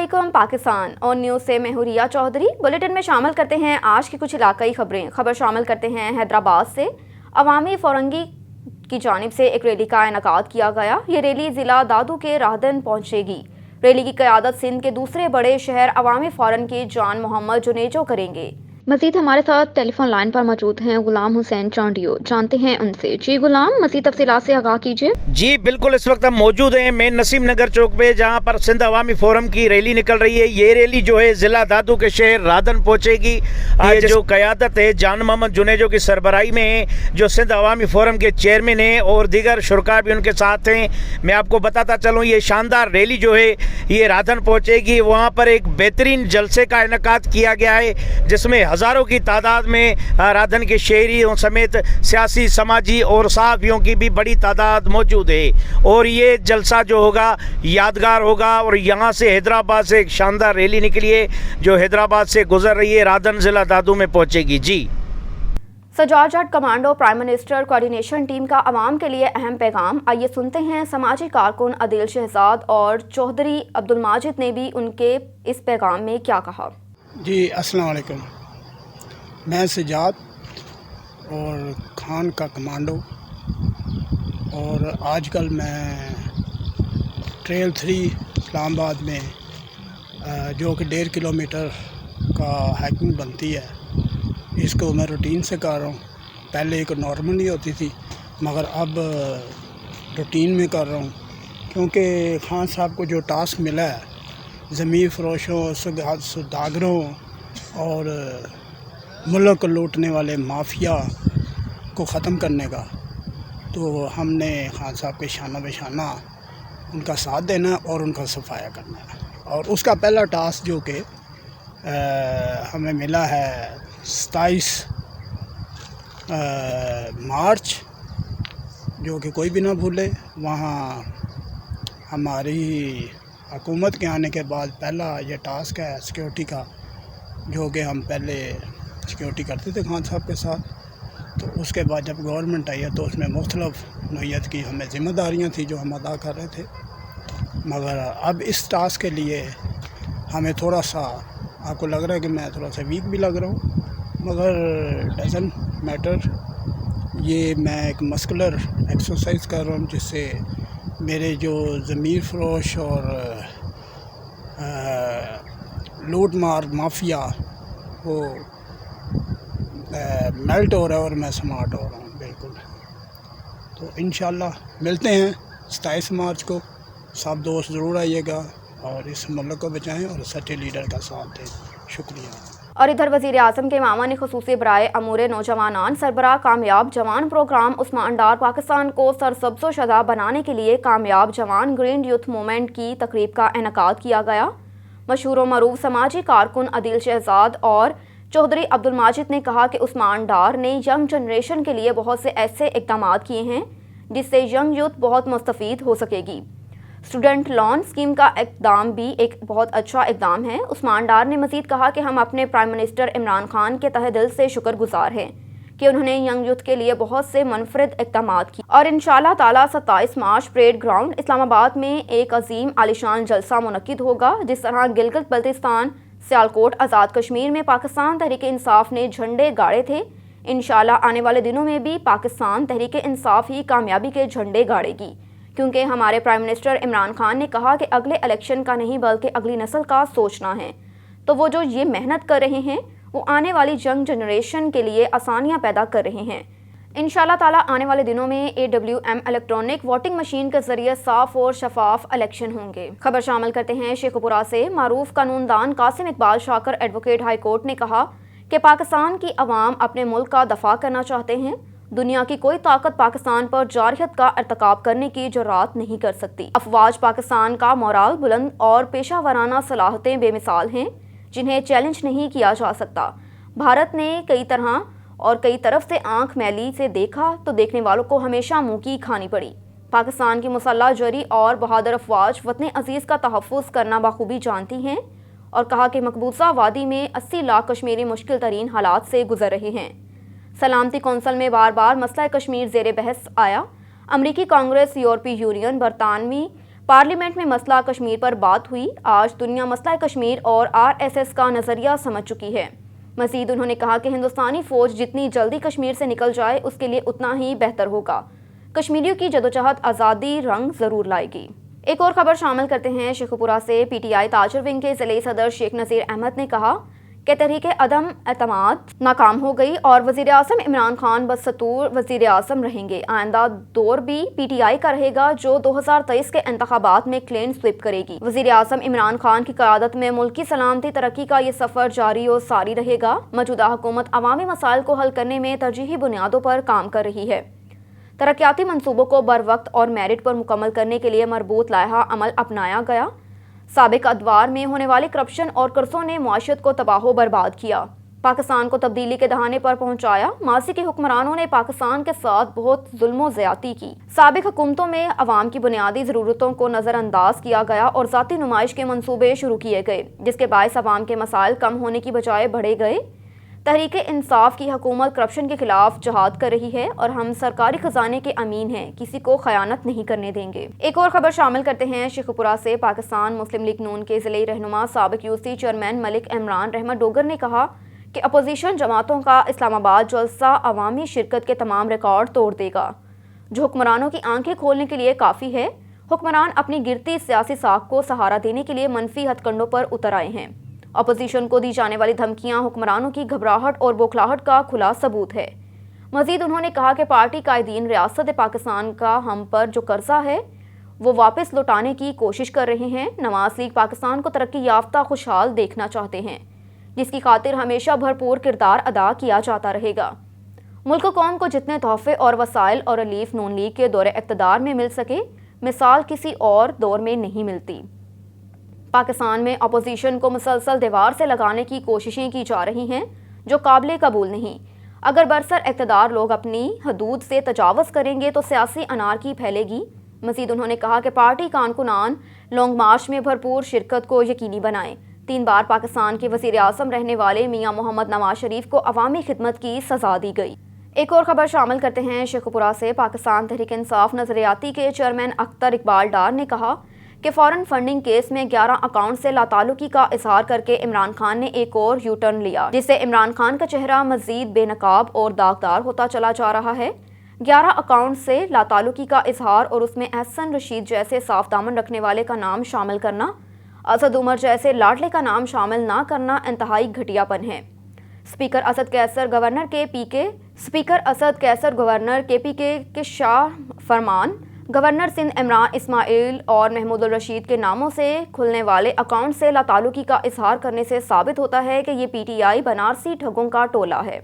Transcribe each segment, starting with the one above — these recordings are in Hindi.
अस्सलामुअलैकुम पाकिस्तान और न्यूज़ से मैं हूं रिया चौधरी। बुलेटिन में शामिल करते हैं आज की कुछ इलाकाई खबर शामिल करते हैं हैदराबाद से। अवामी फ़िरंगी की जानिब से एक रैली का इनेकाद किया गया। ये रैली ज़िला दादू के राहदन पहुंचेगी। रैली की क़यादत सिंध के दूसरे बड़े शहर अवामी फ़ौरन के जान मोहम्मद जुनेजो करेंगे। मज़ीद हमारे साथ टेलीफोन लाइन पर मौजूद हैं गुलाम हुसैन चांडियो, जानते हैं उनसे। जी गुलाम, मज़ीद तफसीलात से आगाह कीजिए। जी बिल्कुल, इस वक्त हम मौजूद हैं मेन नसीम नगर चौक पे, जहां पर सिंध अवामी फोरम की रैली निकल रही है। ये रैली जो है जिला दादू के शहर रादन पहुंचेगी। आज जो क़यादत है जान मोहम्मद जुनेजो की सरबराही में है, जो सिंध अवामी फोरम के चेयरमैन हैं और दीगर शुरका भी उनके साथ हैं। मैं आपको बताता चलूँ, ये शानदार रैली जो है ये रादन पहुँचेगी। वहाँ पर एक बेहतरीन जलसे का इनेकाद किया गया है, जिसमें हज़ारों की तादाद में रादन के शहरियों समेत सियासी, समाजी और सहाफ़ियों की भी बड़ी तादाद मौजूद है। और ये जलसा जो होगा यादगार होगा। और यहाँ से हैदराबाद से एक शानदार रैली निकली है जो हैदराबाद से गुजर रही है, रादन ज़िला दादू में पहुँचेगी। जी Sajjad Jatt commando prime minister coordination team का अवाम के लिए अहम पैगाम। आइए सुनते हैं समाजी कारकुन अदील शहजाद और चौधरी अब्दुल माजिद ने भी उनके इस पैगाम में क्या कहा। जी अस्सलाम वालेकुम, मैं सजाद और खान का कमांडो, और आजकल मैं ट्रेल 3 इस्लामाबाद में जो कि 1.5 किलोमीटर का हाइकिंग बनती है, इसको मैं रूटीन से कर रहा हूँ। पहले एक नॉर्मल ही होती थी, मगर अब रूटीन में कर रहा हूँ, क्योंकि खान साहब को जो टास्क मिला है ज़मीर फ़रोशों, सौदागरों और मुल्क को लूटने वाले माफिया को ख़त्म करने का, तो हमने खान साहब के शाना बेशाना उनका साथ देना और उनका सफाया करना है। और उसका पहला टास्क जो कि हमें मिला है 27 मार्च, जो कि कोई भी ना भूले। वहाँ हमारी हुकूमत के आने के बाद पहला ये टास्क है सिक्योरिटी का, जो कि हम पहले सिक्योरिटी करते थे खान साहब के साथ। तो उसके बाद जब गवर्नमेंट आई है तो उसमें मुख्तलिफ़ नौइयत की हमें ज़िम्मेदारियाँ थी जो हम अदा कर रहे थे। मगर अब इस टास्क के लिए हमें थोड़ा सा, आपको लग रहा है कि मैं थोड़ा सा वीक भी लग रहा हूँ, मगर डज़न्ट मैटर। ये मैं एक मस्कुलर एक्सरसाइज कर रहा हूँ, जिससे मेरे जो ज़मीर फ़रोश और लूट मार माफिया वो मेल्ट हो रहा है और मैं स्मार्ट हो रहा हूँ बिल्कुल। तो इंशाल्लाह मिलते हैं 27 मार्च को। सब दोस्त ज़रूर आइएगा और इस मुल्क को बचाएं और सच्चे लीडर का साथ दें। शुक्रिया। और इधर वज़ीर आज़म के मामा ख़ुसूसी बराए अमूर नौजवानान सरबराह कामयाब जवान प्रोग्राम उस्मान डार पाकिस्तान को सरसब्ज़ो शदा बनाने के लिए कामयाब जवान ग्रीन यूथ मूवमेंट की तकरीब का इनेकाद किया गया। मशहूर व मरूफ समाजी कारकुन अदील शहजाद और चौधरी अब्दुल माजिद ने कहा कि उस्मान डार ने यंग जनरेशन के लिए बहुत से ऐसे इक़दाम किए हैं जिससे यंग यूथ बहुत मुस्तफ़ीद हो सकेगी। स्टूडेंट लोन स्कीम का इक़दाम भी एक बहुत अच्छा इक़दाम है। उस्मान डार ने मज़ीद कहा कि हम अपने प्राइम मिनिस्टर इमरान खान के तहे दिल से शुक्रगुजार हैं कि उन्होंने यंग यूथ के लिए बहुत से मुनफरिद इक़दाम किए। और इंशाअल्लाह ताला 27 मार्च परेड ग्राउंड इस्लामाबाद में एक अजीम आलिशान जलसा मुनक्किद होगा। जिस तरह गिलगित बल्तिस्तान, सियालकोट, आज़ाद कश्मीर में पाकिस्तान तहरीक इंसाफ ने झंडे गाड़े थे, इंशाअल्लाह आने वाले दिनों में भी पाकिस्तान तहरीक इंसाफ ही कामयाबी के झंडे गाड़ेगी, क्योंकि हमारे प्राइम मिनिस्टर इमरान खान ने कहा कि अगले इलेक्शन का नहीं बल्कि अगली नस्ल का सोचना है। तो वो जो ये मेहनत कर रहे हैं वो आने वाली यंग जनरेशन के लिए आसानियाँ पैदा कर रहे हैं। इंशाअल्लाह ताला आने वाले दिनों में AWM इलेक्ट्रॉनिक वोटिंग मशीन के जरिए साफ और शफाफ इलेक्शन होंगे। खबर शामिल करते हैं शेखपुरा से। मारूफ कानूनदान Qasim Iqbal शाकर advocate high court ने कहा कि पाकिस्तान की अवाम अपने मुल्क का दफा करना चाहते हैं। दुनिया की कोई ताकत पाकिस्तान पर जारहियत का इर्तिकाब करने की जुर्रात नहीं कर सकती। अफवाज पाकिस्तान का मोराल बुलंद और पेशा वराना सलाहतें बेमिसाल हैं, जिन्हें चैलेंज नहीं किया जा सकता। भारत ने कई तरफ से आंख मैली से देखा तो देखने वालों को हमेशा मुंह की खानी पड़ी। पाकिस्तान की मुसल्लह जरी और बहादुर अफवाज वतन अजीज़ का तहफ़्फ़ुज़ करना बखूबी जानती हैं और कहा कि मकबूजा वादी में 80 लाख कश्मीरी मुश्किल तरीन हालात से गुजर रहे हैं। सलामती कौंसल में बार बार मसला कश्मीर ज़ेर बहस आया। अमरीकी कांग्रेस, यूरोपीय यूनियन, बरतानवी पार्लियामेंट में मसला कश्मीर पर बात हुई। आज दुनिया मसला कश्मीर और RSS का नजरिया समझ चुकी है। मजीद उन्होंने कहा कि हिंदुस्तानी फौज जितनी जल्दी कश्मीर से निकल जाए उसके लिए उतना ही बेहतर होगा। कश्मीरियों की जदोजहद आज़ादी रंग जरूर लाएगी। एक और खबर शामिल करते हैं शेखुपुरा से। PTI ताजर विंग के ज़िले सदर शेख नज़ीर अहमद ने कहा कि तहरीक अदम एतमाद नाकाम हो गई और वज़ीर आज़म इमरान खान बदस्तूर वज़ीर आज़म रहेंगे। आइंदा दौर भी PTI का रहेगा जो 2023 के इंतखाबात में क्लीन स्वीप करेगी। वज़ीर आज़म इमरान खान की क़यादत में मुल्क की सलामती तरक्की का ये सफ़र जारी और सारी रहेगा। मौजूदा हुकूमत अवामी मसाइल को हल करने में तरजीही बुनियादों पर काम कर रही है। तरक्याती मंसूबों को बर वक्त और मेरिट पर मुकम्मल करने के लिए मरबूत लायहा अमल अपनाया गया। साबिक अदवार में होने वाले करप्शन और कर्जों ने मुआशरत को तबाह बर्बाद किया, पाकिस्तान को तब्दीली के दहाने पर पहुंचाया। माजी के हुक्मरानों ने पाकिस्तान के साथ बहुत जुल्म ज़्यादती की। साबिक हुकूमतों में अवाम की बुनियादी ज़रूरतों को नज़रअंदाज किया गया और ज़ाती नुमाइश के मंसूबे शुरू किए गए, जिसके बायस अवाम के मसाइल कम होने की बजाय बढ़े गए। तहरीक इंसाफ की हुकूमत करप्शन के खिलाफ जहाद कर रही है और हम सरकारी खजाने के अमीन हैं, किसी को खयानत नहीं करने देंगे। एक और खबर शामिल करते हैं शेखुपुरा से। पाकिस्तान मुस्लिम लीग नून के ज़िले रहनुमा साबिक UC चेयरमैन मलिक इमरान रहमत डोगर ने कहा कि अपोजिशन जमातों का इस्लामाबाद जलसा अवामी शिरकत के तमाम रिकॉर्ड तोड़ देगा, जो हुक्मरानों की आंखें खोलने के लिए काफ़ी है। हुक्मरान अपनी गिरती सियासी साख को सहारा देने के लिए मनफी हथकंडों पर उतर आए हैं। अपोजिशन को दी जाने वाली धमकियां हुक्मरानों की घबराहट और बौखलाहट का खुला सबूत है। मजीद उन्होंने कहा कि पार्टी कायदीन रियासत पाकिस्तान का हम पर जो कर्जा है वो वापस लौटाने की कोशिश कर रहे हैं। नवाज लीग पाकिस्तान को तरक्की याफ्ता खुशहाल देखना चाहते हैं, जिसकी खातिर हमेशा भरपूर किरदार अदा किया जाता रहेगा। मुल्क कौम को जितने तोहफे और वसाइल और रिलीफ नून लीग के दौरे इक़्तिदार में मिल सके, मिसाल किसी और दौर में नहीं मिलती। पाकिस्तान में अपोजिशन को मुसलसल दीवार से लगाने की कोशिशें की जा रही हैं, जो काबिल कबूल नहीं। अगर बरसर इक़्तिदार लोग अपनी हदूद से तजावज़ करेंगे तो सियासी अनारकी फैलेगी। मज़ीद उन्होंने कहा कि पार्टी कारकुनान लॉन्ग मार्च में भरपूर शिरकत को यकीनी बनाएं। 3 बार पाकिस्तान के वज़ीर आज़म रहने वाले मियाँ मोहम्मद नवाज शरीफ को अवामी खिदमत की सज़ा दी गई। एक और खबर शामिल करते हैं शेखुपुरा से। पाकिस्तान तहरीक इंसाफ नज़रियाती के चेयरमैन अख्तर इकबाल डार ने कहा कि फॉरेन फंडिंग केस में 11 अकाउंट से लाताल्लुकी का इजहार करके इमरान खान ने एक और यू टर्न लिया, जिससे इमरान खान का चेहरा मजीद बेनकाब और दागदार होता चला जा रहा है। 11 अकाउंट से लाताल्लुकी का इजहार और उसमें एहसन रशीद जैसे साफ दामन रखने वाले का नाम शामिल करना, असद उमर जैसे लाडले का नाम शामिल ना करना इंतहाई घटियापन है। Speaker Asad Qaiser governor KPK के शाह फरमान, गवर्नर सिंध इमरान इस्माइल और महमूद रशीद के नामों से खुलने वाले अकाउंट से लाताल्लुकी का इजहार करने से साबित होता है कि ये PTI बनारसी ठगों का टोला है।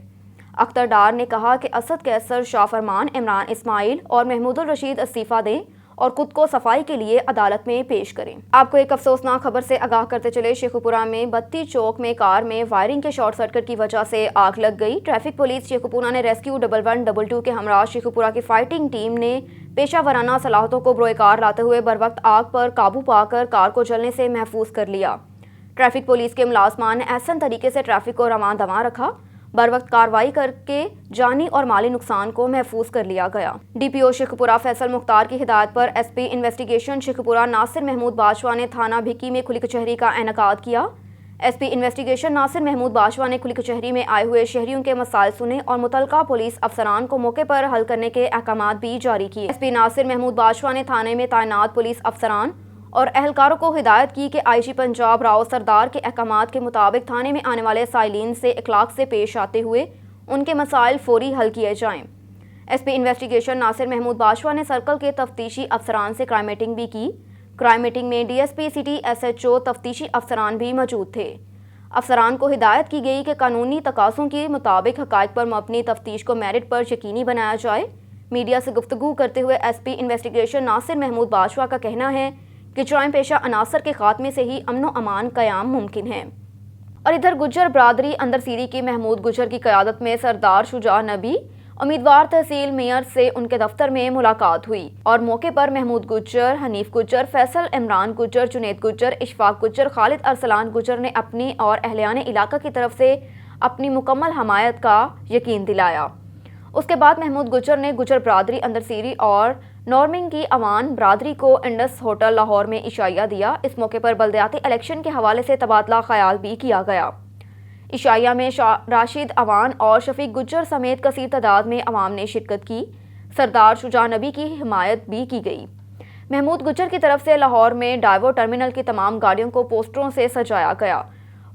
अख्तर डार ने कहा कि असद कैसर, शाह फरमान, इमरान इस्माइल और महमूद रशीद इस्तीफ़ा दें और खुद को सफाई के लिए अदालत में पेश करें। आपको एक अफसोसनाक खबर से आगाह करते चले। शेखुपुरा में बत्ती चौक में कार में वायरिंग के शॉर्ट सर्किट की वजह से आग लग गई। ट्रैफिक पुलिस शेखुपुरा ने रेस्क्यू 1122 के हमरा शेखुपुरा की फाइटिंग टीम ने पेशा वराना सलाहतों को बरोकार लाते हुए बर वक्त आग पर काबू पाकर कार को जलने से महफूज कर लिया। ट्रैफिक पुलिस के मुलाजमान ने एहसन तरीके से ट्रैफिक को रवां दवां रखा। बर वक्त कार्रवाई करके जानी और माली नुकसान को महफूज कर लिया गया। DPO शेखुपुरा फैसल मुख्तार की हिदायत पर SP इन्वेस्टिगेशन शेखुपुरा नासिर महमूद बाजवा ने थाना भिक्की में खुली कचहरी का इनेकाद किया। SP इन्वेस्टिगेशन नासिर महमूद बाजवा ने खुली कचहरी में आए हुए शहरियों के मसाइल सुने और मुतलका पुलिस अफसरान को मौके पर हल करने के अहकामात भी जारी किए। SP नासिर महमूद बाजवा ने थाने में तैनात पुलिस अफसरान और अहलकारों को हिदायत की कि IG पंजाब राव सरदार के अहकामात के मुताबिक थाने में आने वाले साइलिन से इखलाक से पेश आते हुए उनके मसाइल फौरी हल किए जाएं। SP इन्वेस्टिगेशन नासिर महमूद बाजवा ने सर्कल के तफ्तीशी अफसरान से क्राइम मीटिंग भी की। क्राइम मीटिंग में DSP सिटी SHO तफ्तीशी अफसरान भी मौजूद थे। अफसरान को हिदायत की गई कि कानूनी तकाज़ों के मुताबिक हक़ाइक़ पर मबनी तफ्तीश को मेरिट पर यकीनी बनाया जाए। मीडिया से गुफ्तगू करते हुए SP इन्वेस्टिगेशन नासिर महमूद बाजवा का कहना है कि जराइम पेशा अनासर के खात्मे से ही अमन व अमान क़याम मुमकिन है। और इधर गुज्जर बरादरी अंदर सीरी की महमूद गुज्जर की क़यादत में सरदार शुजा नबी उम्मीदवार तहसील मेयर से उनके दफ्तर में मुलाकात हुई और मौके पर महमूद गुज्जर, हनीफ गुज्जर, फैसल इमरान गुज्जर, जुनैद गुज्जर, इशफाक गुज्जर, खालिद अरसलान गुज्जर ने अपनी और अहलियान इलाका की तरफ से अपनी मुकम्मल हमायत का यकीन दिलाया। उसके बाद महमूद गुज्जर ने गुज्जर बरादरी अंदर सीरी और नॉर्मिंग की अवान बरादरी को इंडस होटल लाहौर में इशाइया दिया। इस मौके पर बल्दियाती इलेक्शन के हवाले से तबादला ख्याल भी किया गया। इशाइया में राशिद अवान और शफीक गुज्जर समेत कसीर तादाद में अवाम ने शिरकत की। सरदार शुजा नबी की हिमायत भी की गई। महमूद गुज्जर की तरफ से लाहौर में डाइवो टर्मिनल की तमाम गाड़ियों को पोस्टरों से सजाया गया।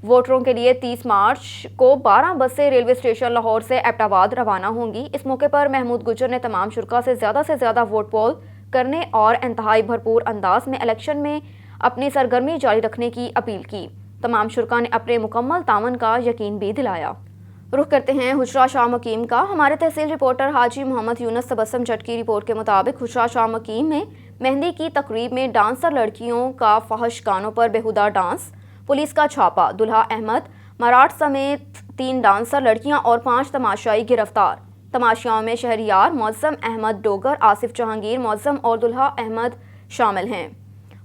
वोटरों के लिए 30 मार्च को 12 बसें रेलवे स्टेशन लाहौर से एबटाबाद रवाना होंगी। इस मौके पर महमूद गुज्जर ने तमाम शुरा से ज़्यादा वोट पोल करने और इंतहाई भरपूर अंदाज में इलेक्शन में अपनी सरगर्मी जारी रखने की अपील की। तमाम शुरा ने अपने मुकम्मल तावन का यकीन भी दिलाया। रुख करते हैं हुजरा शाह मकीम का। हमारे तहसील रिपोर्टर हाजी मोहम्मद यूनुस तबस्सुम जट की रिपोर्ट के मुताबिक हुजरा शाह मकीम में मेहंदी की तकरीब में डांसर लड़कियों का फहश गानों पर बेहुदा डांस। पुलिस का छापा। दुल्हा अहमद मराठ समेत 3 डांसर लड़कियां और 5 तमाशाई गिरफ्तार। तमाशियाओं में शहरियार मौज़म अहमद डोगर, आसिफ जहांगीर मौज़म और दुल्हा अहमद शामिल हैं।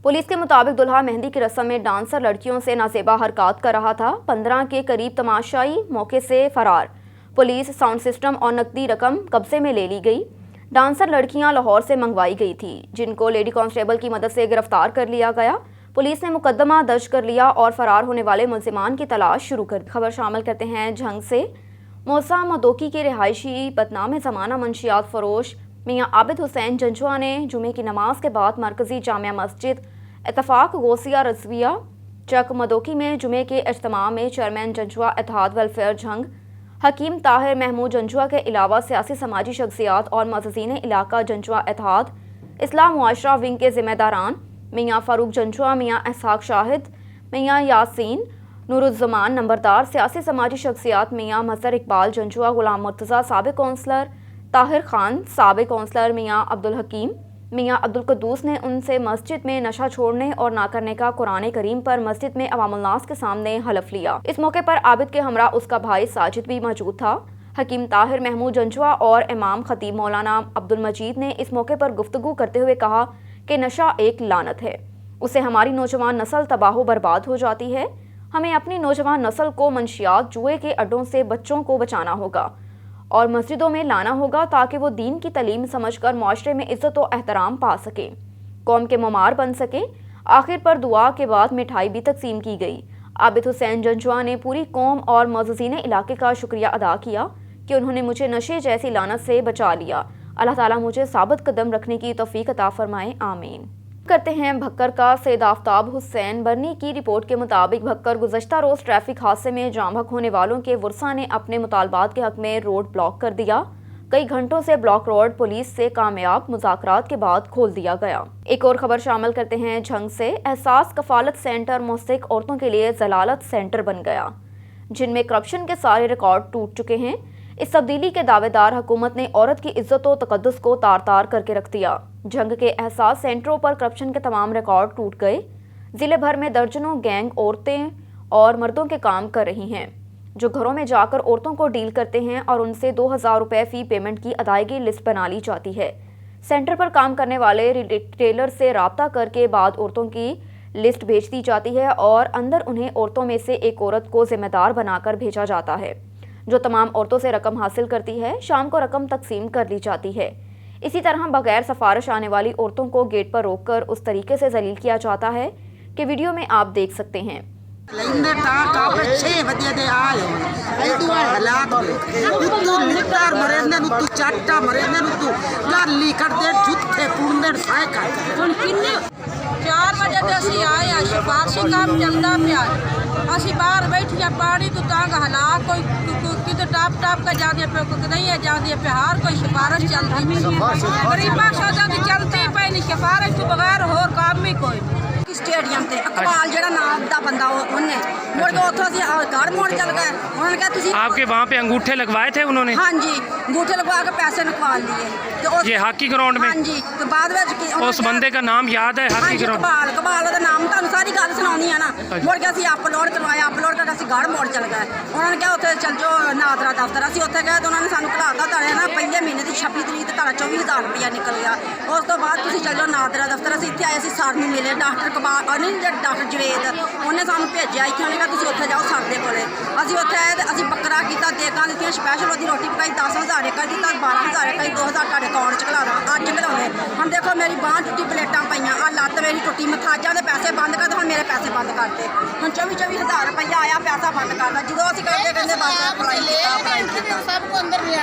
पुलिस के मुताबिक दुल्हा मेहंदी की रस्म में डांसर लड़कियों से नाजेबा हरकत कर रहा था। 15 के करीब तमाशाई मौके से फरार। पुलिस साउंड सिस्टम और नकदी रकम कब्जे में ले ली गई। डांसर लड़कियां लाहौर से मंगवाई गई थी, जिनको लेडी कांस्टेबल की मदद से गिरफ्तार कर लिया गया। पुलिस ने मुकदमा दर्ज कर लिया और फरार होने वाले मुलजिमान की तलाश शुरू कर दी। खबर शामिल करते हैं झंग से। मौसा मदोकी के रिहायशी बदनाम ज़माना मंशियात फरोश मियाँ आबिद हुसैन जंजुआ ने जुमे की नमाज के बाद मरकजी जामिया मस्जिद इत्तफाक गौसिया रजविया चक मदोकी में जुमे के इज्तिमा में चेयरमैन जंजुआ इत्तेहाद वेलफेयर झंग हकीम ताहिर महमूद जंजुआ के अलावा सियासी समाजी शख्सियात और मज़ीन इलाका जंजुआ इत्तेहाद इस्लाम मुआशरा विंग के ज़िम्मेदारान मियाँ फ़ारूक जंजुआ, मियाँ इसहाक शाहिद, मियाँ यासीन नूरुज़्ज़मान नंबरदार, सियासी समाजी शख्सियात मियाँ मज़हर इकबाल जंजुआ, गुलाम मुर्तज़ा साबिक़ कौंसलर, ताहिर खान साबिक़ कौंसलर, मियाँ अब्दुल हकीम, मियाँ अब्दुल कद्दूस ने उनसे मस्जिद में नशा छोड़ने और ना करने का कुरान करीम पर मस्जिद में अवामुल नास के सामने हलफ लिया। इस मौके पर आबिद के हमरा उसका भाई साजिद भी मौजूद था। हकीम ताहिर महमूद जंजुआ और इमाम खतीब मौलाना अब्दुल मजीद ने इस मौके पर गुफ्तगू करते हुए कहा कि नशा एक लानत है, उससे हमारी नौजवान नस्ल तबाह बर्बाद हो जाती है। हमें अपनी नौजवान नस्ल को मंशियात जुए के अड्डों से बच्चों को बचाना होगा और मस्जिदों में लाना होगा ताकि वो दीन की तालीम समझकर मुआशरे में इज्जत और एहतराम पा सके, कौम के ममार बन सके। आखिर पर दुआ के बाद मिठाई भी तकसीम की गई। आबिद हुसैन जंजुआ ने पूरी कौम और मज़ीन इलाके का शुक्रिया अदा किया कि उन्होंने मुझे नशे जैसी लानत से बचा लिया। अल्लाह ताला मुझे साबित कदम रखने की तौफीक अता फरमाए, आमीन। करते हैं भक्कर का। सैयद आफ्ताब हुसैन बरनी की रिपोर्ट के मुताबिक भक्कर गुज़श्ता रोज़ ट्रैफिक हादसे में जाम हक होने वालों के वर्सा ने अपने मुतालबात के हक में रोड ब्लॉक कर दिया। कई घंटों से ब्लॉक रोड पुलिस से कामयाब मुज़ाकरात के बाद खोल दिया गया। एक और खबर शामिल करते हैं झंग से। एहसास कफालत सेंटर मुस्तहिक औरतों के लिए जलालत सेंटर बन गया, जिनमें करप्शन के सारे रिकॉर्ड टूट चुके हैं। इस तब्दीली के दावेदार हुकूमत ने औरत की इज्जत व तकद्दुस को तार तार करके रख दिया। जंग के एहसास सेंटरों पर करप्शन के तमाम रिकॉर्ड टूट गए। ज़िले भर में दर्जनों गैंग औरतें और मर्दों के काम कर रही हैं, जो घरों में जाकर औरतों को डील करते हैं और उनसे 2000 रुपये फ़ी पेमेंट की अदायगी लिस्ट बना ली जाती है। सेंटर पर काम करने वाले रिटेलर से रब्ता करके बाद औरतों की लिस्ट भेज दी जाती है और अंदर उन्हें औरतों में से एक औरत को जिम्मेदार बनाकर भेजा जाता है, जो तमाम औरतों से रकम हासिल करती है। शाम को रकम तकसीम कर ली जाती है। इसी तरह बगैर सफारिश आने वाली औरतों को गेट पर रोककर उस तरीके से जलील किया जाता है कि वीडियो में आप देख सकते हैं। ਅਸੀਂ ਬਾਹਰ ਬੈਠੀਆਂ ਪਾਣੀ ਤੋਂ ਤੰਗ ਹਾਲਾਤ ਕੋਈ ਕਿਤੇ ਟਾਪ ਟਾਪ ਕੇ ਜਾਂਦੇ ਪਏ ਕੋਈ ਨਹੀਂ ਜਾਂਦੇ ਪਏ ਹਰ ਕੋਈ ਸਿਫਾਰਿਸ਼ ਚੱਲਦੀ ਗਰੀਬਾਂ ਸਾਡਾ ਦੀ ਚੱਲਦੀ ਪਈ ਨਹੀਂ ਸਿਫਾਰਿਸ਼ ਤੋਂ ਬਗੈਰ ਹੋਰ ਕੰਮ ਹੀ ਕੋਈ स्टेडियम से अकबाल जरा नाम का बंदा उन्हें मुड़ के उतो घर मोड़ चल गए। उन्होंने कहा तुझे आपके वहाँ पे अंगूठे लगवाए थे उन्होंने? हाँ जी, अंगूठे लगवा के पैसे निकाल लिए। तो ये हॉकी ग्राउंड में? हाँ जी। तो बाद में उस बंदे का नाम याद है? हॉकी ग्राउंड कबाल का नाम तो सारी गल सुनानी है ना। मुड़ के असं अपलोड करवाया, अपलोड करके असं घर मोड़ चल गए। उन्होंने कहा उत्थे चल जाओ नादरा दफ्तर। असं उत्थे गए तो उन्होंने सानू घलाता तारे ना पहले महीने की 26 तरीक तारा 24,000 रुपया निकल गया। उस तो बाद तुम चल जाओ नादरा दफ्तर। असं इतने आए, असं सर नूं मिले, डॉक्टर कबाल नहीं डॉक्टर जवेद उन्हें सानू भेजा। इतने उन्हें कहा तुम उत्थे जाओ सर दे कोले। असं उत्थे आए तो असं बकरा बड़ा किया, देगा दित्तियां स्पैशल ओदी रोटी पकाई 10,000 एक दिता, 12,000 एक 2,000 ਤੁਹਾਡੇ ਅਕਾਊਂਟ 'ਚ ਘਲਾਣਾ ਅੱਜ ਘਲਾਉਣੇ। ਹੁਣ ਦੇਖੋ ਮੇਰੀ ਬਾਂਹ ਟੁੱਟੀ, ਪਲੇਟਾਂ ਪਈਆਂ, ਆ ਲੱਤ ਮੇਰੀ ਟੁੱਟੀ, ਮਥਾਜਾਂ ਦੇ ਪੈਸੇ ਬੰਦ ਕਰ, ਹੁਣ ਮੇਰੇ ਪੈਸੇ ਬੰਦ ਕਰਤੇ। ਹੁਣ 24,000 ਰੁਪਈਆ ਆਇਆ, ਪੈਸਾ ਬੰਦ ਕਰਦਾ। ਜਦੋਂ ਅਸੀਂ ਕਰਦੇ ਕਹਿੰਦੇ ਬਸ ਅਪਲਾਈ ਕੀਤਾ ਸਭ को अंदर लिया।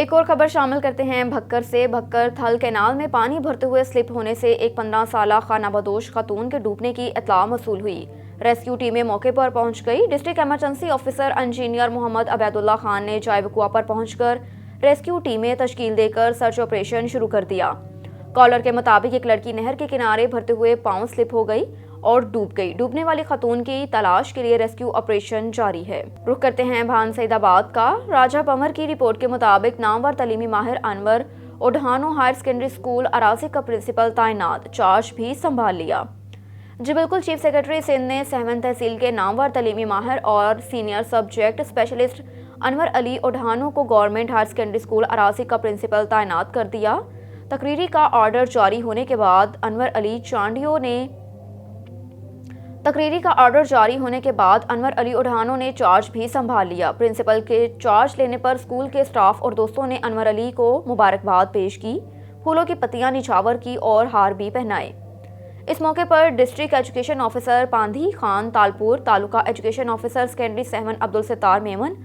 एक और खबर शामिल करते हैं भक्कर से। भक्कर थल कैनाल में पानी भरते हुए स्लिप होने से एक 15 साला खानाबदोश खातून के डूबने की इत्तला मौसूल हुई। रेस्क्यू टीमें मौके पर पहुंच गई। District emergency officer engineer Mohammad Abaidullah Khan ने जाए वकुआ पर पहुंचकर रेस्क्यू टीमें तश्कील देकर सर्च ऑपरेशन शुरू कर दिया। कॉलर के मुताबिक एक लड़की नहर के किनारे भरते हुए पांव स्लिप हो गई और डूब गई। डूबने वाली खातून की तलाश के लिए रेस्क्यू ऑपरेशन जारी है। रुख करते हैं भान सईदाबाद का। राजा पमर की रिपोर्ट के मुताबिक नामवर तलीमी माहिर Anwar ओढ़ानो higher secondary school Arasi का प्रिंसिपल तैनात, चार्ज भी संभाल लिया। जी बिल्कुल, चीफ सेक्रेटरी सिंध ने सहवन तहसील के नामवर तलीमी माहिर और senior subject specialist Anwar Ali Odhano को government higher secondary school Arasi का प्रिंसिपल तैनात कर दिया। तकरीरी का ऑर्डर जारी होने के बाद अनवर अली ओढ़ानो ने चार्ज भी संभाल लिया। प्रिंसिपल के चार्ज लेने पर स्कूल के स्टाफ और दोस्तों ने अनवर अली को मुबारकबाद पेश की, फूलों की पत्तियां निछावर की और हार भी पहनाए। इस मौके पर district education officer Pandhi Khan Talpur, taluka education officer secondary Sehwan Abdul Sattar Memon,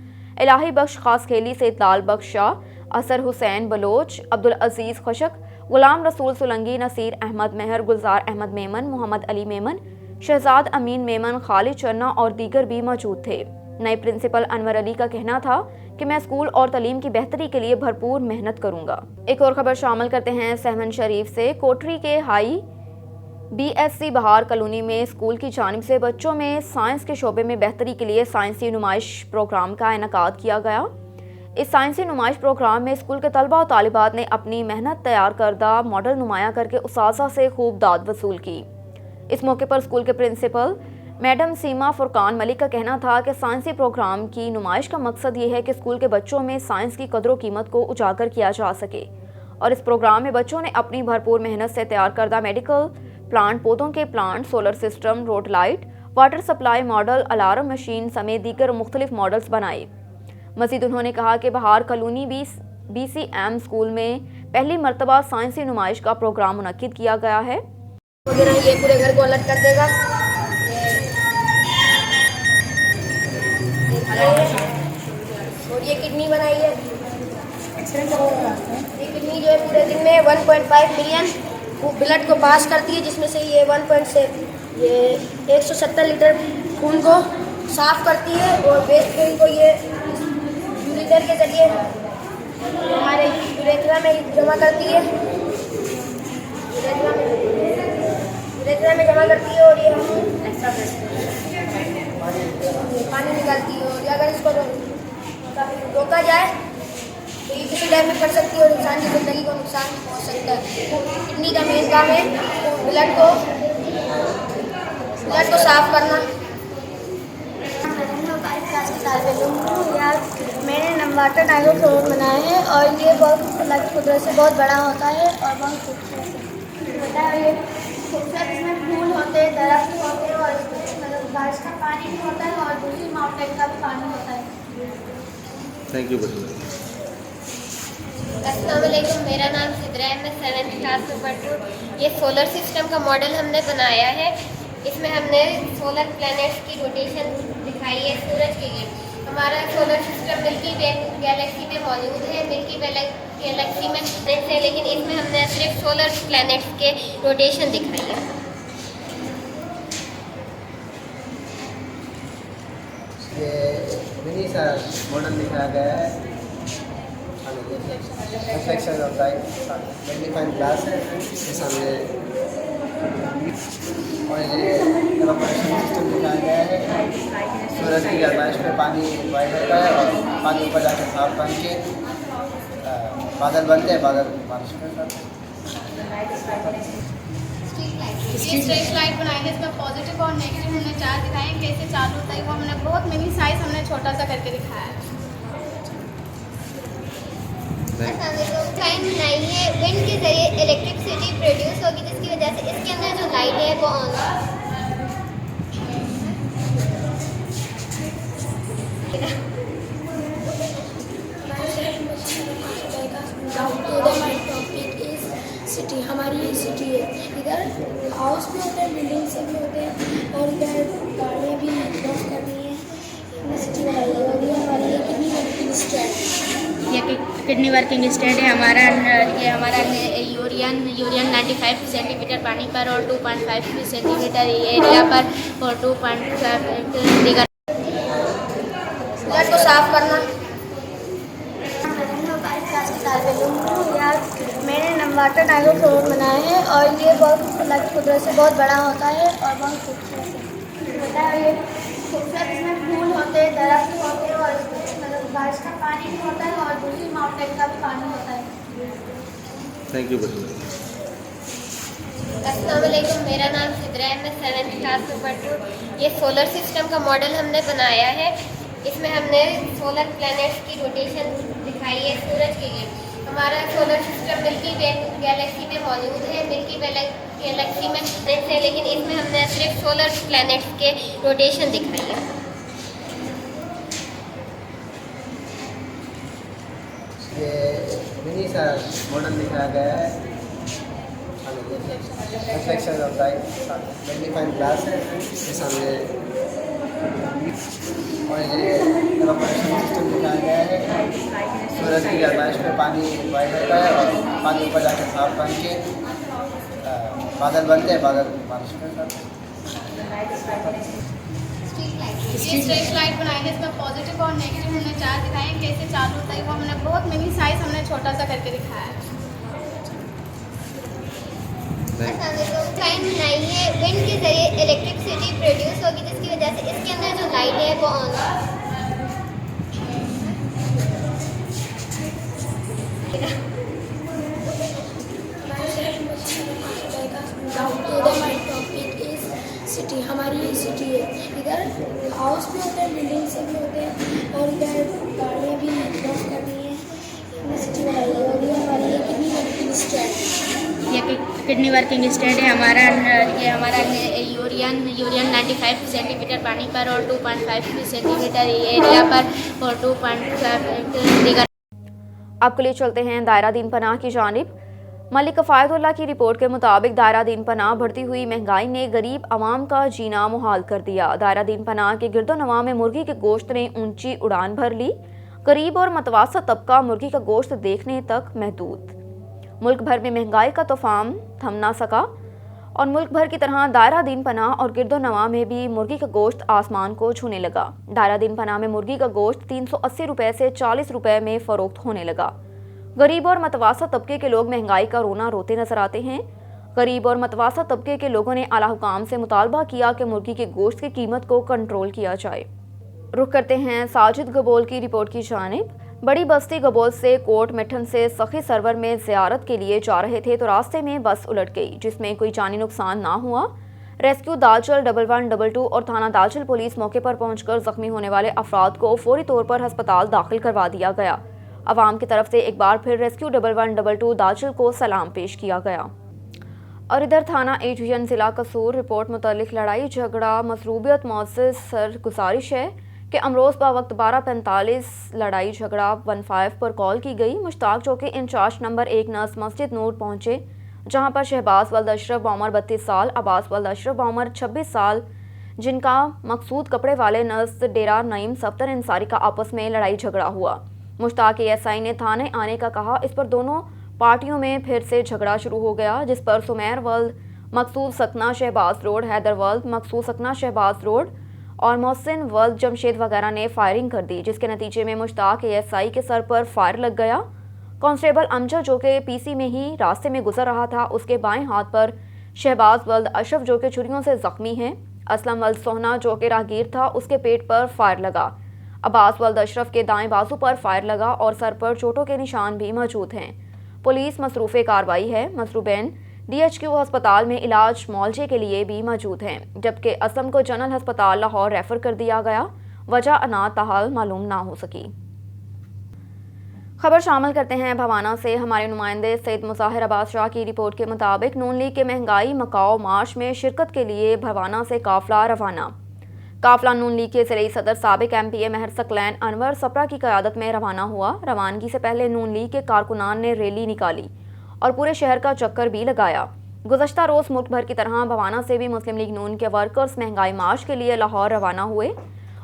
Ilahi Bakhsh Khas Kheli से लाल बख्श शाह, असर हुसैन बलोच, अब्दुल अजीज खुशक, गुलाम रसूल सुलंगी, नसीर अहमद मेहर, गुलजार अहमद मेमन, मोहम्मद अली मेमन, शहजाद अमीन मेमन, खालिद चन्ना और दीगर भी मौजूद थे। नए प्रिंसिपल अनवर अली का कहना था कि मैं स्कूल और तालीम की बेहतरी के लिए भरपूर मेहनत करूंगा। एक और खबर शामिल करते हैं सहवन शरीफ से। कोटरी के हाई BSC बहार कॉलोनी में स्कूल की जानिब से बच्चों में साइंस के शोबे में बेहतरी के लिए साइंसी नुमाइश प्रोग्राम का इनेकाद किया गया। इस साइंसी नुमाइश प्रोग्राम में स्कूल के तलबा और तालिबात ने अपनी मेहनत तैयार करदा मॉडल नुमाया करके उस्ताज़ा से खूब दाद वसूल की। इस मौके पर स्कूल के प्रिंसिपल मैडम सीमा फुरकान मलिक का कहना था कि साइंसी प्रोग्राम की नुमाइश का मकसद ये है कि स्कूल के बच्चों में साइंस की कदर कीमत को उजागर किया जा सके और इस प्रोग्राम में बच्चों ने अपनी भरपूर मेहनत से तैयार करदा मेडिकल प्लांट, पौधों के plant, solar system, road light, water supply model, alarm machine समेत दीगर मुख्तलिफ मॉडल्स बनाए। मजीद उन्होंने कहा कि बहार कॉलोनी BCM स्कूल में पहली मरतबा साइंसी नुमाइश का प्रोग्राम मुनक्किद किया गया है। ये पूरे घर को अलर्ट कर देगा। और ये किडनी बनाई है। ये किडनी जो है पूरे दिन में 1.5 मिलियन ब्लड को पास करती है, जिसमें से ये 170 लीटर खून को साफ करती है और वेस्ट खून को ये यूरिटर के जरिए हमारे यूरेथ्रा में जमा करती है। यूरेथ्रा में जमा करती है और ये पानी निकालती है। और अगर इसको रोका जाए तो ये किसी टाइम में पड़ सकती है और इंसान की ज़िंदगी को नुकसान हो सकता है। किडनी का मेन काम है ब्लड को साफ करना। यार मैंने नमवाटर टाइगर फ्लोर बनाया है और ये बहुत अल्लाह की कुदरत से बहुत बड़ा होता है और बहुत खूबसूरत होता है। ये खूबसूरत इसमें फूल होते हैं, दरख्त होते हैं और मतलब बारिश का पानी भी होता है और दूसरी माउंटेन का भी पानी होता है। Thank you. अस्सलाम वालेकुम, मेरा नाम सिद्रा है, मैं 7th क्लास में पढ़ती हूँ। ये सोलर सिस्टम का मॉडल हमने बनाया है। इसमें हमने सोलर प्लैनेट्स की रोटेशन दिखाई है सूरज के लिए। हमारा सोलर सिस्टम मिल्की वे गैलेक्सी में मौजूद है। मिल्की वे गैलेक्सी में है, लेकिन इसमें हमने सिर्फ सोलर प्लैनेट्स के रोटेशन दिखाई है। ये मिनी सा मॉडल दिखाया गया है। Reflection of light, magnifying glass है इसके सामने और ये इवेपोरेशन सिस्टम दिखाया गया है। सूरज की गर्माइश में पानी बॉयल होता है और पानी ऊपर जाकर साफ बन के बादल बनते हैं, बादल बारिश में जाते हैं। ये स्ट्रेट लाइट बनाई है, इसमें पॉजिटिव और नेगेटिव हमने चार्ज दिखाए हैं, कैसे चालू होता है वो हमने बहुत मिनी साइज हमने छोटा सा करके दिखाया है। टाइम बनाई है, विंड के जरिए इलेक्ट्रिसिटी प्रोड्यूस होगी जिसकी वजह से इसके अंदर जो लाइट है वो ऑन हाउस भी होते हैं, बिल्डिंग से भी होते हैं, और इधर गाड़ियाँ भी क्रॉस करनी है। हमने सिटी बनाई है और ये हमारी ये कितनी वर्किंग स्टैंड है। ये किडनी वर्किंग स्टैंड है हमारा। ये हमारा यूरियन 95 सेंटीमीटर पानी पर और 2.5 सेंटीमीटर एरिया पर और 2.5 दीगर को साफ करना। मैंने वाटर टाइगर फ्लोर बनाया है और ये बहुत कुदरत से बहुत बड़ा होता है और बहुत खूबसूरत होता है। ये खूबसूरत, इसमें फूल होते हैं, दरख्त होते हैं और मतलब बारिश का पानी भी होता है और दूसरी माउंटेन का भी पानी होता है। Thank you. अस्सलाम वालेकुम, मेरा नाम सिद्रा है, मैं 7th क्लास में पढ़ती हूँ। ये सोलर सिस्टम का मॉडल हमने बनाया है। इसमें हमने सोलर प्लैनेट्स की रोटेशन दिखाई है सूरज के लिए। हमारा सोलर सिस्टम मिल्की वे गैलेक्सी में मौजूद है। मिल्की वे गैलेक्सी में प्लैनेट्स है, लेकिन इसमें हमने सिर्फ सोलर प्लैनेट्स के रोटेशन दिखाई है। ये मिनी सा मॉडल दिखाया गया है। Reflection of light, magnifying glass है इसके सामने, और ये इवेपोरेशन सिस्टम दिखाया गया है। सूरज की गर्माइश में पानी बॉयल होता है और पानी ऊपर जाकर भाप बन के बादल बनते हैं, बादल बारिश में जाते हैं। ये स्ट्रीट लाइट बनाए हैं, इसमें पॉजिटिव और नेगेटिव हमने 4 दिखाए हैं। कैसे चालू होता है वो हमने बहुत मिनी साइज हमने छोटा सा करके दिखाया है। टाइम बनाई है, विंड के जरिए इलेक्ट्रिसिटी प्रोड्यूस होगी, जिसकी वजह से इसके अंदर जो लाइट है वो ऑन सिटी, हमारी ये सिटी है। इधर हाउस भी होते हैं, बिल्डिंग से भी होते हैं और इधर गाड़ियाँ भी क्रॉस करनी है। हमने सिटी बनाई है और ये हमारी ये कितनी वर्किंग स्टैंड है। ये किडनी वर्किंग स्टैंड है हमारा। ये हमारा यूरियन 95 सेंटीमीटर पानी पर और 2.5 सेंटीमीटर एरिया पर और 2.5 दीगर। आपके लिए चलते हैं दायरा दीन पनाह की जानिब। मलिक कफ़ायतुल्लाह की रिपोर्ट के मुताबिक दायरा दीन पनाह बढ़ती हुई महंगाई ने गरीब आवाम का जीना मुहाल कर दिया। दायरा दीन पनाह के गिरदोनवा में मुर्गी के गोश्त ने ऊंची उड़ान भर ली। गरीब और मतवासत तबका मुर्गी का गोश्त देखने तक महदूद। मुल्क भर में महंगाई का तूफान थम ना सका और मुल्क भर की तरह दायरा दीन पनाह और गिरदोनवा में भी मुर्गी का गोश्त आसमान को छूने लगा। दायरा दीन पनाह में मुर्गी का गोश्त 380 रुपये से 40 रुपये में फ़रोख्त होने लगा। गरीब और मतवासत तबके के लोग महंगाई का रोना रोते नजर आते हैं। गरीब और मतवासत तबके के लोगों ने आला हुकाम से मुतालबा किया कि मुर्गी के गोश्त की कीमत को कंट्रोल किया जाए। रुख करते हैं साजिद गबोल की रिपोर्ट की जानिब। बड़ी बस्ती गबोल से कोट मिठन से सखी सरवर में ज़ियारत के लिए जा रहे थे तो रास्ते में बस उलट गई, जिसमें कोई जानी नुकसान ना हुआ। रेस्क्यू दालचल 1122 और थाना दालचल पुलिस मौके पर पहुंचकर जख्मी होने वाले अफराद को फौरी तौर पर अस्पताल दाखिल करवा दिया गया। अवाम की तरफ से एक बार फिर रेस्क्यू 1122 दालचल को सलाम पेश किया गया। और इधर थाना ए डिवीजन जिला कसूर रिपोर्ट मुतालिक लड़ाई झगड़ा मसरूबियत मौजूद सर गुजारिश है कि अमरोज़ वक्त 12:45 लड़ाई झगड़ा 15 पर कॉल की गई। मुश्ताक चौकी इंचार्ज नंबर 1 नर्स मस्जिद नूर पहुंचे, जहां पर शहबाज वल्द अशरफ बाउमर 32 साल, अब्बास वल्द अशरफ बाउमर 26 साल, जिनका मकसूद कपड़े वाले नर्स डेरा नईम सफ्तर इंसारी का आपस में लड़ाई झगड़ा हुआ। मुश्ताक एएसआई ने थाने आने का कहा। इस पर दोनों पार्टियों में फिर से झगड़ा शुरू हो गया, जिस पर सुमेर वल्द मकसूद सकना शहबाज रोड, हैदर वल्द मकसूद सकना शहबाज रोड और मोहसिन वल्द जमशेद वगैरह ने फायरिंग कर दी, जिसके नतीजे में मुश्ताक एएसआई के सर पर फायर लग गया। कांस्टेबल अमजद जो कि पीसी में ही रास्ते में गुजर रहा था, उसके बाएं हाथ पर शहबाज वल्द अशरफ जो कि छुरियों से जख्मी हैं। असलम वल्द सोहना जो कि राहगीर था, उसके पेट पर फायर लगा। अब्बास वल्द अशरफ के दाएं बाजू पर फायर लगा और सर पर चोटों के निशान भी मौजूद हैं। पुलिस मसरूफ़ कार्रवाई है। मसरूबैन DHQ अस्पताल में इलाज मुआवजे के लिए भी मौजूद हैं, जबकि असलम को जनरल अस्पताल लाहौर रेफर कर दिया गया। वजह अना ताहाल मालूम ना हो सकी। खबर शामिल करते हैं भवाना से। हमारे नुमाइंदे सैयद मुज़ाहिर अब्बास शाह की रिपोर्ट के मुताबिक नून लीग के महंगाई मकाओ मार्च में शिरकत के लिए भवाना से काफिला रवाना। काफिला नून लीग के ज़िले सदर साबिक MPA महर सकलैन अनवर सप्रा की क़यादत में रवाना हुआ। रवानगी से पहले नून लीग के कारकुनान ने रैली निकाली और पूरे शहर का चक्कर भी लगाया। गुज़श्ता रोज़ मुल्क भर की तरह भवाना से भी मुस्लिम लीग नून के वर्कर्स महंगाई मार्च के लिए लाहौर रवाना हुए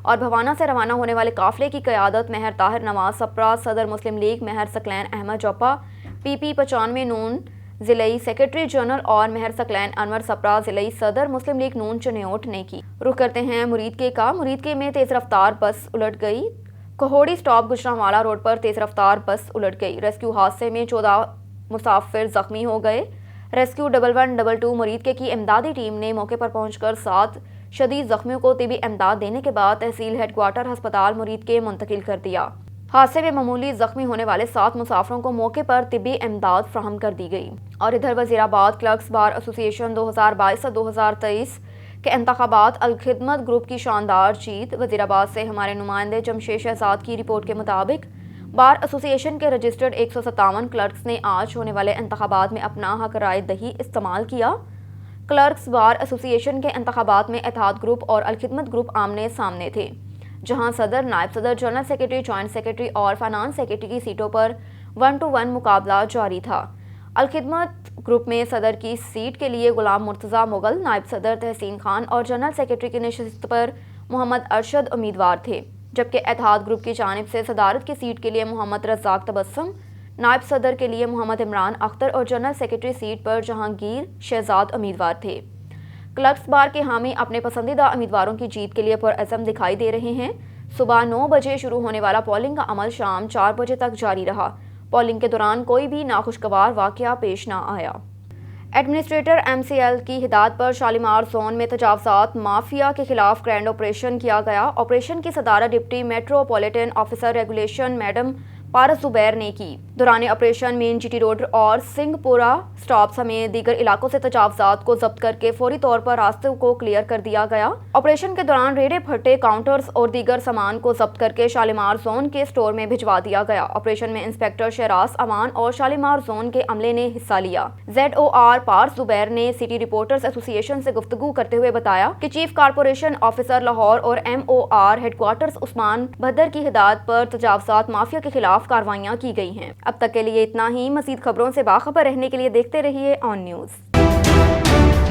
और भवाना से रवाना होने वाले काफिले की क़यादत महर ताहिर नवाज सप्रा, सदर मुस्लिम लीग महर सकलैन अहमद जोपा, PP 95 नून ज़िलई सेक्रेटरी जनरल और महर सकलैन अनवर सप्रा ज़िलई सदर मुस्लिम लीग नून चनेओट ने की। रुख करते हैं मुरीदके का। मुरीदके में तेज़ रफ्तार बस उलट गई। कोहोड़ी स्टॉप गुजरांवाला रोड पर तेज़ रफ्तार बस उलट गई। रेस्क्यू हादसे में 14 मुसाफिर जख्मी हो गए। रेस्क्यू 1112 मुरीदके की इमदादी टीम ने मौके पर पहुंचकर 7 शदीद जख्मियों को तिबी इमदाद देने के बाद तहसील हेडक्वार्टर अस्पताल मुरीदके मुंतकिल कर दिया। हादसे में मामूली जख्मी होने वाले 7 मुसाफिरों को मौके पर तिबी इमदाद फ्राहम कर दी गई। और इधर वज़ीराबाद क्लर्क्स बार एसोसिएशन 2022 से 2023 के इंतखाबात अलखिदमत ग्रुप की शानदार जीत। वज़ीराबाद से हमारे नुमाइंदे जमशेद शहजाद की रिपोर्ट के मुताबिक बार एसोसिएशन के रजिस्टर्ड 157 क्लर्क्स ने आज होने वाले इंतखाबात में अपना हक राय दही इस्तेमाल किया। क्लर्क्स बार एसोसिएशन के इंतखाबात में इत्तेहाद ग्रुप और अलखिदमत ग्रुप आमने सामने थे, जहां सदर, नायब सदर, जनरल सेक्रेटरी, जॉइंट सेक्रेटरी और फाइनेंस सेक्रेटरी की सीटों पर 1-to-1 मुकाबला जारी था। अलखिदमत ग्रुप में सदर की सीट के लिए गुलाम मुर्तज़ा मुगल, नायब सदर तहसीन खान और जनरल सेक्रेटरी की नशिस्त पर मोहम्मद अरशद उम्मीदवार थे, जबकि इत्तेहाद ग्रुप की जानिब से सदारत की सीट के लिए मोहम्मद रज़ाक तबस्सुम, नायब सदर के लिए मोहम्मद इमरान अख्तर और जनरल सेक्रेटरी सीट पर जहांगीर शहजाद उम्मीदवार थे। क्लर्क्स बार के हामी अपने पसंदीदा उम्मीदवारों की जीत के लिए पुरअज़म दिखाई दे रहे हैं। सुबह 9 बजे शुरू होने वाला पोलिंग का अमल शाम 4 बजे तक जारी रहा। पोलिंग के दौरान कोई भी नाखुशगवार वाक़या पेश न आया। एडमिनिस्ट्रेटर MCL की हिदायत पर शालीमार जोन में तजावज़ात माफिया के खिलाफ ग्रैंड ऑपरेशन किया गया। ऑपरेशन की सदारत deputy metropolitan officer regulation madam Paras Zubair ने की। दौरान ऑपरेशन मेन GT रोड और सिंहपुरा स्टॉप समेत दीगर इलाकों से तजावज़ात को जब्त करके फौरी तौर पर रास्तों को क्लियर कर दिया गया। ऑपरेशन के दौरान रेड़े फट्टे, काउंटर्स और दीगर सामान को जब्त करके शालीमार जोन के स्टोर में भिजवा दिया गया। ऑपरेशन में इंस्पेक्टर शहराज अमान और शालीमार जोन के अमले ने हिस्सा लिया। ZOR पारस जुबैर ने सिटी रिपोर्टर्स एसोसिएशन से गुफ्तगू करते हुए बताया कि चीफ कारपोरेशन ऑफिसर लाहौर और MOR हेडक्वार्टर्स उस्मान बदर की हिदायत पर तजावज़ात माफिया के खिलाफ कार्रवाइयां की गई हैं। अब तक के लिए इतना ही। मज़ीद खबरों से बाखबर रहने के लिए देखते रहिए ऑन न्यूज़।